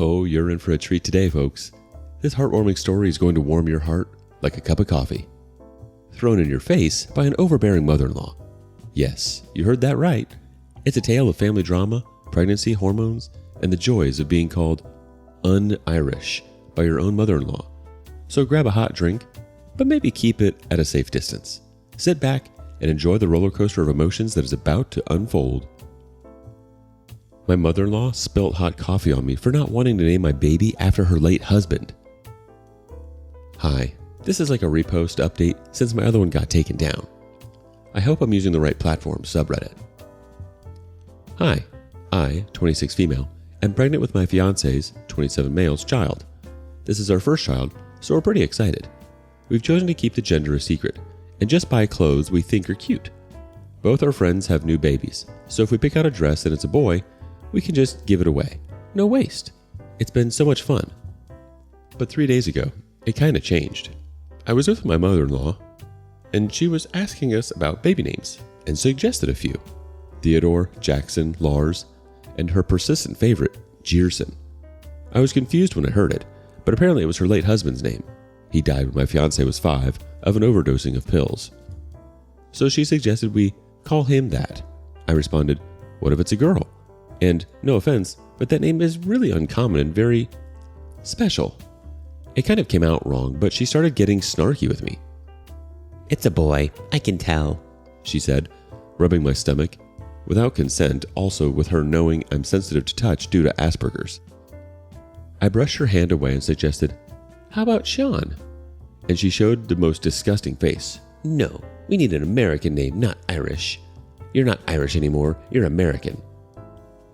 Oh, you're in for a treat today, folks. This heartwarming story is going to warm your heart like a cup of coffee. Thrown in your face by an overbearing mother-in-law. Yes, you heard that right. It's a tale of family drama, pregnancy, hormones, and the joys of being called un-Irish by your own mother-in-law. So grab a hot drink, but maybe keep it at a safe distance. Sit back and enjoy the roller coaster of emotions that is about to unfold. My mother-in-law spilt hot coffee on me for not wanting to name my baby after her late husband. Hi, this is like a repost update since my other one got taken down. I hope I'm using the right platform, subreddit. Hi, I, 26 female, am pregnant with my fiance's, 27 male's, child. This is our first child, so we're pretty excited. We've chosen to keep the gender a secret, and just buy clothes we think are cute. Both our friends have new babies, so if we pick out a dress and it's a boy, we can just give it away. No waste. It's been so much fun. But 3 days ago, it kind of changed. I was with my mother-in-law, and she was asking us about baby names, and suggested a few. Theodore, Jackson, Lars, and her persistent favorite, Jearson. I was confused when I heard it, but apparently it was her late husband's name. He died when my fiancé was 5 of an overdosing of pills. So she suggested we call him that. I responded, what if it's a girl? And no offense, but that name is really uncommon and very special. It kind of came out wrong, but she started getting snarky with me. It's a boy, I can tell, she said, rubbing my stomach, without consent, also with her knowing I'm sensitive to touch due to Asperger's. I brushed her hand away and suggested, how about Sean? And she showed the most disgusting face. No, we need an American name, not Irish. You're not Irish anymore, you're American.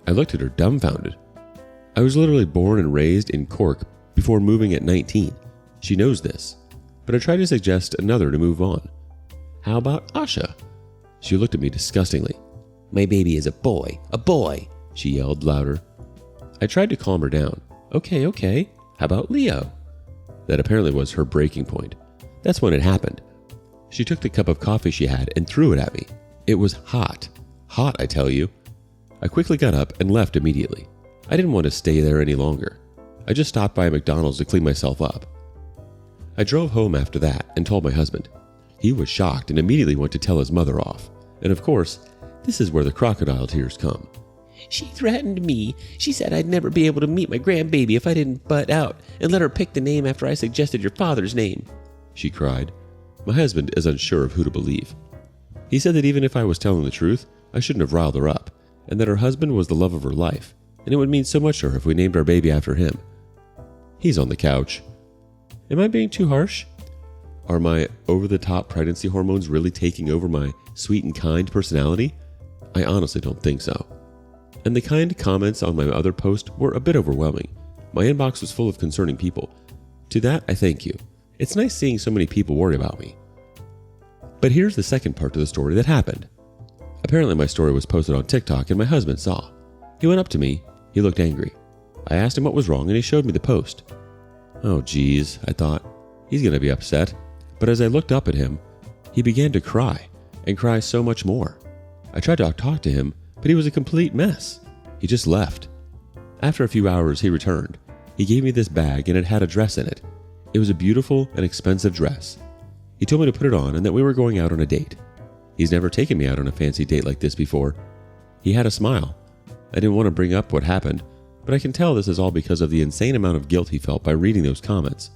I looked at her dumbfounded. I was literally born and raised in Cork before moving at 19. She knows this, but I tried to suggest another to move on. How about Asha? She looked at me disgustingly. My baby is a boy, she yelled louder. I tried to calm her down. Okay, how about Leo? That apparently was her breaking point. That's when it happened. She took the cup of coffee she had and threw it at me. It was hot. Hot, I tell you. I quickly got up and left immediately. I didn't want to stay there any longer. I just stopped by a McDonald's to clean myself up. I drove home after that and told my husband. He was shocked and immediately went to tell his mother off. And of course, this is where the crocodile tears come. She threatened me. She said I'd never be able to meet my grandbaby if I didn't butt out and let her pick the name after I suggested your father's name, she cried. My husband is unsure of who to believe. He said that even if I was telling the truth, I shouldn't have riled her up, and that her husband was the love of her life, and it would mean so much to her if we named our baby after him. He's on the couch. Am I being too harsh? Are my over-the-top pregnancy hormones really taking over my sweet and kind personality? I honestly don't think so. And the kind comments on my other post were a bit overwhelming. My inbox was full of concerning people. To that, I thank you. It's nice seeing so many people worry about me. But here's the second part to the story that happened. Apparently my story was posted on TikTok and my husband saw. He went up to me. He looked angry. I asked him what was wrong and he showed me the post. Oh geez, I thought. He's going to be upset. But as I looked up at him, he began to cry, and cry so much more. I tried to talk to him, but he was a complete mess. He just left. After a few hours, he returned. He gave me this bag and it had a dress in it. It was a beautiful and expensive dress. He told me to put it on and that we were going out on a date. He's never taken me out on a fancy date like this before. He had a smile. I didn't want to bring up what happened, but I can tell this is all because of the insane amount of guilt he felt by reading those comments.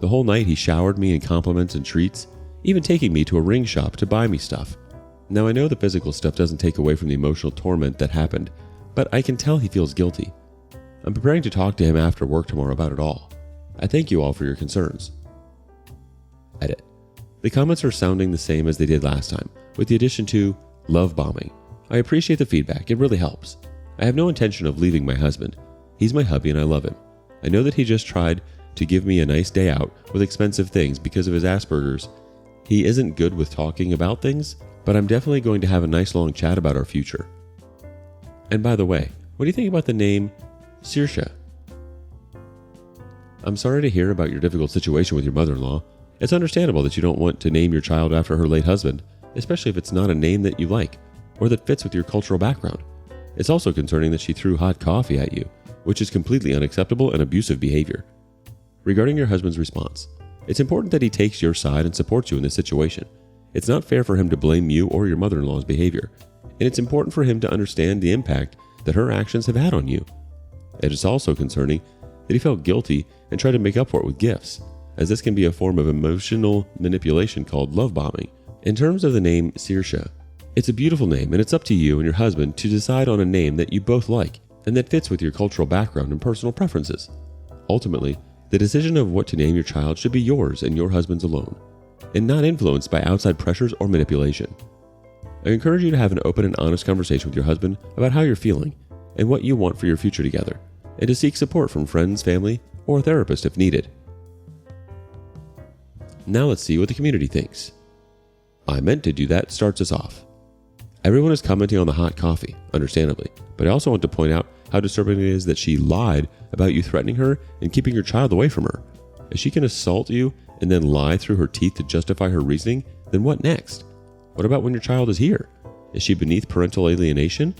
The whole night he showered me in compliments and treats, even taking me to a ring shop to buy me stuff. Now I know the physical stuff doesn't take away from the emotional torment that happened, but I can tell he feels guilty. I'm preparing to talk to him after work tomorrow about it all. I thank you all for your concerns. Edit. The comments are sounding the same as they did last time, with the addition to love bombing. I appreciate the feedback, it really helps. I have no intention of leaving my husband. He's my hubby and I love him. I know that he just tried to give me a nice day out with expensive things because of his Asperger's. He isn't good with talking about things, but I'm definitely going to have a nice long chat about our future. And by the way, what do you think about the name Saoirse? I'm sorry to hear about your difficult situation with your mother-in-law. It's understandable that you don't want to name your child after her late husband, especially if it's not a name that you like or that fits with your cultural background. It's also concerning that she threw hot coffee at you which is completely unacceptable and abusive behavior. Regarding your husband's response, it's important that he takes your side and supports you in this situation. It's not fair for him to blame you or your mother-in-law's behavior, and it's important for him to understand the impact that her actions have had on you. It is also concerning that he felt guilty and tried to make up for it with gifts, as this can be a form of emotional manipulation called love bombing. In terms of the name Saoirse, it's a beautiful name, and it's up to you and your husband to decide on a name that you both like and that fits with your cultural background and personal preferences. Ultimately, the decision of what to name your child should be yours and your husband's alone, and not influenced by outside pressures or manipulation. I encourage you to have an open and honest conversation with your husband about how you're feeling and what you want for your future together, and to seek support from friends, family, or a therapist if needed. Now let's see what the community thinks. I meant to do that starts us off. Everyone is commenting on the hot coffee, understandably, but I also want to point out how disturbing it is that she lied about you threatening her and keeping your child away from her. If she can assault you and then lie through her teeth to justify her reasoning, then what next? What about when your child is here? Is she beneath parental alienation?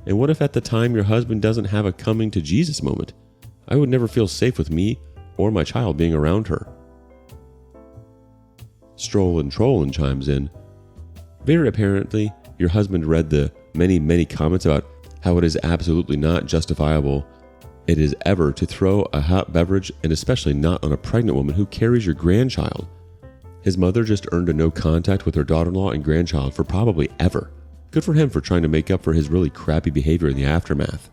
And what if at the time your husband doesn't have a coming to Jesus moment? I would never feel safe with me or my child being around her. Stroll and Trollin chimes in. Very apparently, your husband read the many comments about how it is absolutely not justifiable it is ever to throw a hot beverage, and especially not on a pregnant woman who carries your grandchild. His mother just earned a no contact with her daughter-in-law and grandchild for probably ever. Good for him for trying to make up for his really crappy behavior in the aftermath.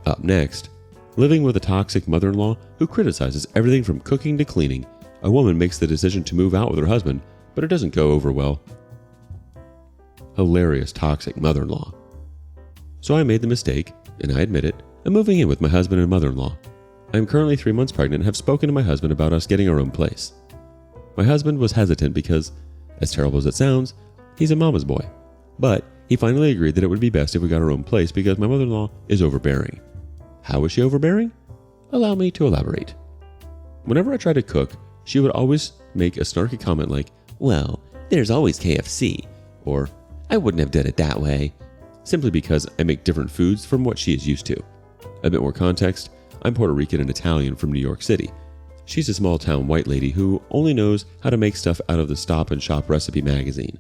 Up next, living with a toxic mother-in-law who criticizes everything from cooking to cleaning. A woman makes the decision to move out with her husband, but it doesn't go over well. Hilarious toxic mother-in-law. So I made the mistake, and I admit it, of moving in with my husband and mother-in-law. I am currently 3 months pregnant and have spoken to my husband about us getting our own place. My husband was hesitant because, as terrible as it sounds, he's a mama's boy. But he finally agreed that it would be best if we got our own place because my mother-in-law is overbearing. How is she overbearing? Allow me to elaborate. Whenever I tried to cook, she would always make a snarky comment like, "Well, there's always KFC," or "I wouldn't have done it that way," simply because I make different foods from what she is used to. A bit more context, I'm Puerto Rican and Italian from New York City. She's a small town white lady who only knows how to make stuff out of the Stop and Shop recipe magazine.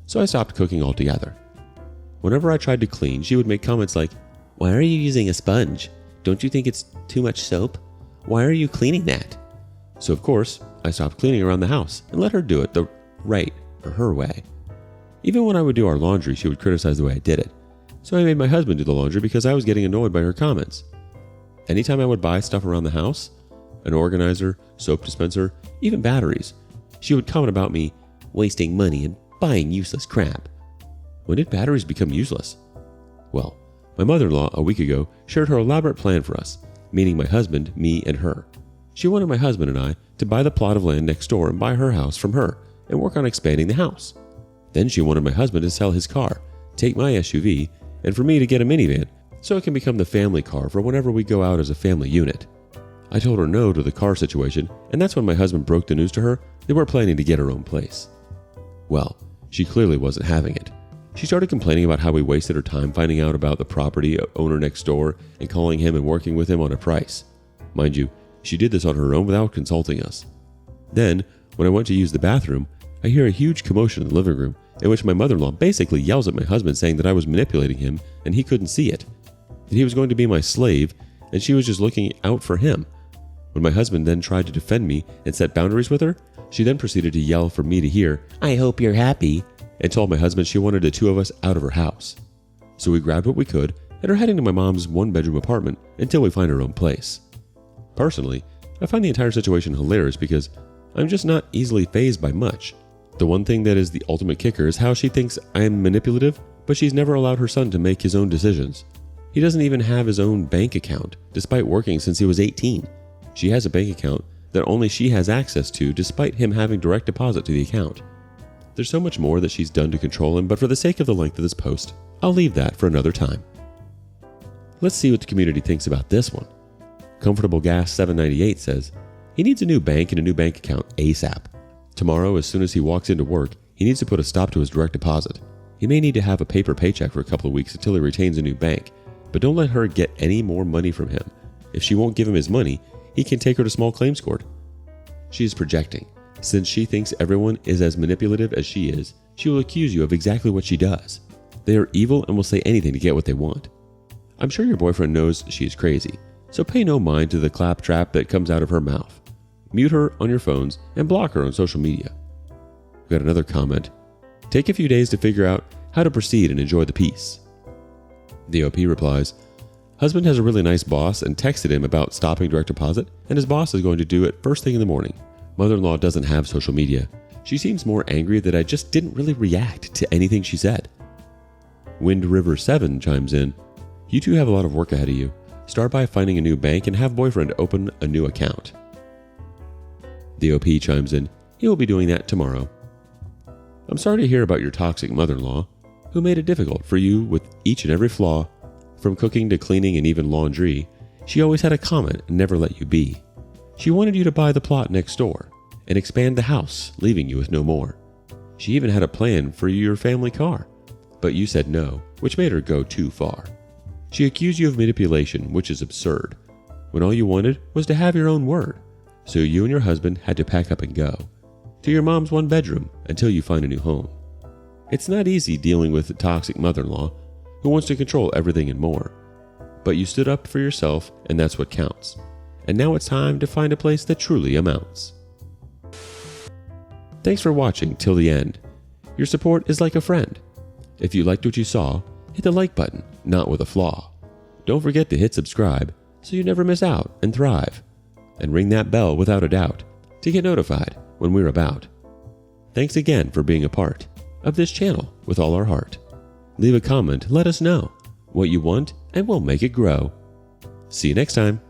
So I stopped cooking altogether. Whenever I tried to clean, she would make comments like, "Why are you using a sponge? Don't you think it's too much soap? Why are you cleaning that?" So of course, I stopped cleaning around the house and let her do it the right or her way. Even when I would do our laundry, she would criticize the way I did it. So I made my husband do the laundry because I was getting annoyed by her comments. Anytime I would buy stuff around the house, an organizer, soap dispenser, even batteries, she would comment about me wasting money and buying useless crap. When did batteries become useless? Well, my mother-in-law a week ago shared her elaborate plan for us, meaning my husband, me, and her. She wanted my husband and I to buy the plot of land next door and buy her house from her and work on expanding the house. Then she wanted my husband to sell his car, take my SUV, and for me to get a minivan so it can become the family car for whenever we go out as a family unit. I told her no to the car situation, and that's when my husband broke the news to her they were planning to get her own place. Well, she clearly wasn't having it. She started complaining about how we wasted her time finding out about the property owner next door and calling him and working with him on a price. Mind you, she did this on her own without consulting us. Then, when I went to use the bathroom, I hear a huge commotion in the living room in which my mother-in-law basically yells at my husband saying that I was manipulating him and he couldn't see it, that he was going to be my slave and she was just looking out for him. When my husband then tried to defend me and set boundaries with her, she then proceeded to yell for me to hear, "I hope you're happy," and told my husband she wanted the two of us out of her house. So we grabbed what we could and are heading to my mom's one-bedroom apartment until we find our own place. Personally, I find the entire situation hilarious because I'm just not easily fazed by much. The one thing that is the ultimate kicker is how she thinks I am manipulative, but she's never allowed her son to make his own decisions. He doesn't even have his own bank account, despite working since he was 18. She has a bank account that only she has access to, despite him having direct deposit to the account. There's so much more that she's done to control him, but for the sake of the length of this post, I'll leave that for another time. Let's see what the community thinks about this one. Comfortable Gas 798 says, he needs a new bank and a new bank account ASAP. Tomorrow, as soon as he walks into work, he needs to put a stop to his direct deposit. He may need to have a paper paycheck for a couple of weeks until he retains a new bank, but don't let her get any more money from him. If she won't give him his money, he can take her to small claims court. She is projecting. Since she thinks everyone is as manipulative as she is, she will accuse you of exactly what she does. They are evil and will say anything to get what they want. I'm sure your boyfriend knows she is crazy, so pay no mind to the claptrap that comes out of her mouth. Mute her on your phones and block her on social media. We've got another comment. Take a few days to figure out how to proceed and enjoy the peace. The OP replies, husband has a really nice boss and texted him about stopping direct deposit, and his boss is going to do it first thing in the morning. Mother-in-law doesn't have social media. She seems more angry that I just didn't really react to anything she said. Wind River 7 chimes in, you two have a lot of work ahead of you. Start by finding a new bank and have boyfriend open a new account. The OP chimes in, he will be doing that tomorrow. I'm sorry to hear about your toxic mother-in-law, who made it difficult for you with each and every flaw. From cooking to cleaning and even laundry, she always had a comment and never let you be. She wanted you to buy the plot next door and expand the house, leaving you with no more. She even had a plan for your family car, but you said no, which made her go too far. She accused you of manipulation, which is absurd, when all you wanted was to have your own word. So you and your husband had to pack up and go to your mom's one bedroom until you find a new home. It's not easy dealing with a toxic mother-in-law who wants to control everything and more. But you stood up for yourself, and that's what counts. And now it's time to find a place that truly amounts. Thanks for watching till the end. Your support is like a friend. If you liked what you saw, hit the like button, not with a flaw. Don't forget to hit subscribe so you never miss out and thrive. And ring that bell without a doubt to get notified when we're about. Thanks again for being a part of this channel with all our heart. Leave a comment, let us know what you want, and we'll make it grow. See you next time.